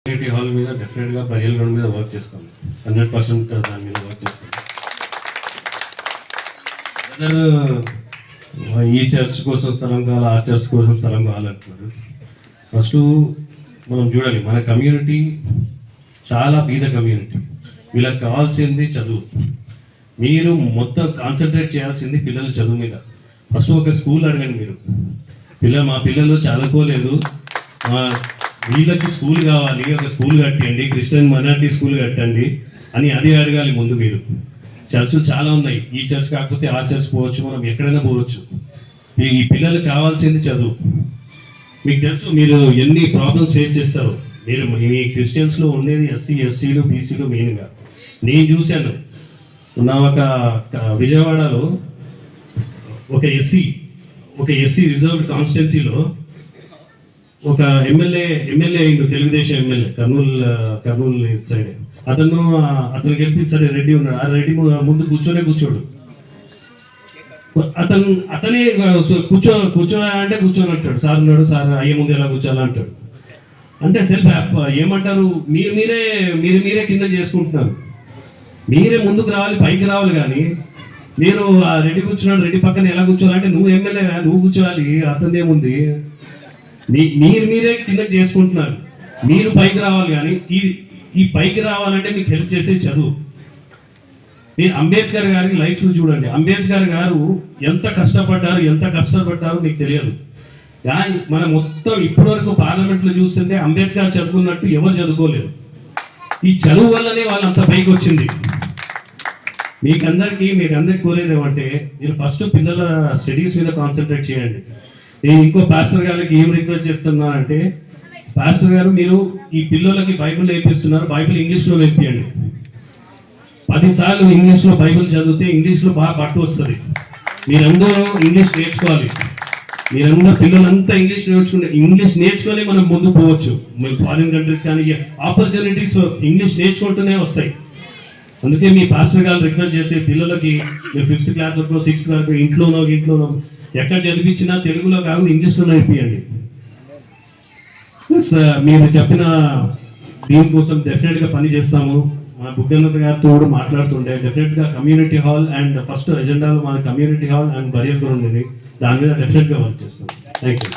Community hall మీద డెఫినెట్గా burial ground మీద వర్క్ చేస్తాం, 100% దాని మీద వర్క్ చేస్తాం. ఈ చర్చ్ కోసం స్థలం కావాలి, ఆ చర్చ్ కోసం స్థలం కావాలంటున్నారు. ఫస్ట్ మనం చూడాలి, మన కమ్యూనిటీ చాలా బీద కమ్యూనిటీ. వీళ్ళకి కావాల్సింది చదువు. మీరు మొత్తం కాన్సన్ట్రేట్ చేయాల్సింది పిల్లల చదువు మీద. ఫస్ట్ ఒక స్కూల్ అడగండి మీరు. మా పిల్లలు చదువుకోలేదు, వీళ్ళకి స్కూల్ కావాలి, ఒక స్కూల్ కట్టండి, క్రిస్టియన్ మైనారిటీ స్కూల్ కట్టండి అని అది అడగాలి ముందు మీరు. చర్చలు చాలా ఉన్నాయి, ఈ చర్చ్ కాకపోతే ఆ చర్చ్ పోవచ్చు, మనం ఎక్కడైనా పోవచ్చు. ఈ పిల్లలకు కావాల్సింది చదువు. మీకు తెలుసు మీరు ఎన్ని ప్రాబ్లమ్స్ ఫేస్ చేస్తారు. మీరు మీ క్రిస్టియన్స్లో ఉండేది ఎస్సీ, ఎస్టీలు, బీసీలు మెయిన్గా. నేను చూశాను, ఒక విజయవాడలో ఒక ఎస్సీ రిజర్వ్డ్ కాన్స్టిట్యున్సీలో ఒక MLA Telugu Desam MLA Kurnool side అతను గెలిపించారు. రెడ్డి ఉన్నాడు, ఆ రెడ్డి ముందు కూర్చోడు. అతనే కూర్చోని అంటే కూర్చొని అంటాడు. సార్ ఉన్నాడు, సార్ అయ్యే ముందు ఎలా కూర్చోాలా అంటాడు. అంటే సెల్ఫ్ ఏమంటారు, మీరే కింద చేసుకుంటున్నారు. మీరే ముందుకు రావాలి, పైకి రావాలి. కానీ మీరు ఆ రెడ్డి కూర్చున్నాడు, రెడ్డి పక్కన ఎలా కూర్చోవాలంటే నువ్వు ఎమ్మెల్యే, నువ్వు కూర్చోవాలి, అతనిదేముంది. మీరే కింద చేసుకుంటున్నారు. మీరు పైకి రావాలి. కానీ ఈ పైకి రావాలంటే మీకు హెల్ప్ చేసే చదువు. మీరు అంబేద్కర్ గారి లైఫ్ చూడండి. అంబేద్కర్ గారు ఎంత కష్టపడ్డారు మీకు తెలియదు. కానీ మనం మొత్తం ఇప్పటి వరకు పార్లమెంట్లో చూస్తుంటే అంబేద్కర్ చదువుకున్నట్టు ఎవరు చదువుకోలేరు. ఈ చదువు వల్లనే వాళ్ళు అంత పైకి వచ్చింది. మీకందరికీ కోరేది ఏమంటే, మీరు ఫస్ట్ పిల్లల స్టడీస్ మీద కాన్సన్ట్రేట్ చేయండి. నేను ఇంకో పాస్టర్ గారికి ఏం రిక్వెస్ట్ చేస్తున్నా అంటే, పాస్టర్ గారు మీరు ఈ పిల్లలకి బైబిల్ నేర్పిస్తున్నారు, బైబిల్ ఇంగ్లీష్లో నేర్పియండి. 10 సార్లు ఇంగ్లీష్లో బైబిల్ చదివితే ఇంగ్లీష్లో బాగా పట్టు వస్తుంది. మీరందరూ ఇంగ్లీష్ నేర్చుకోవాలి. పిల్లలంతా ఇంగ్లీష్ నేర్చుకొని మనం ముందు పోవచ్చు. ఫారిన్ కంట్రీస్ కానీ ఆపర్చునిటీస్ ఇంగ్లీష్ నేర్చుకుంటూనే వస్తాయి. అందుకే మీ పాస్టర్ గారు రిక్వెస్ట్ చేసే పిల్లలకి మీరు 5th క్లాస్ వరకు 6th వరకు ఇంట్లోనో ఎక్కడ చదివించినా తెలుగులో కాకుండా ఇంగ్లీష్లో నేర్పియండి. ప్లస్ మీరు చెప్పిన దీనికోసం డెఫినెట్గా పని చేస్తాము. మా బుగ్గన్నత గారితో కూడా మాట్లాడుతుండే డెఫినెట్గా కమ్యూనిటీ హాల్ అండ్ ఫస్ట్ ఎజెండాలో మన community hall and burial ground ఉంది. దాని మీద డెఫినెట్గా వర్క్ చేస్తాం. Thank you.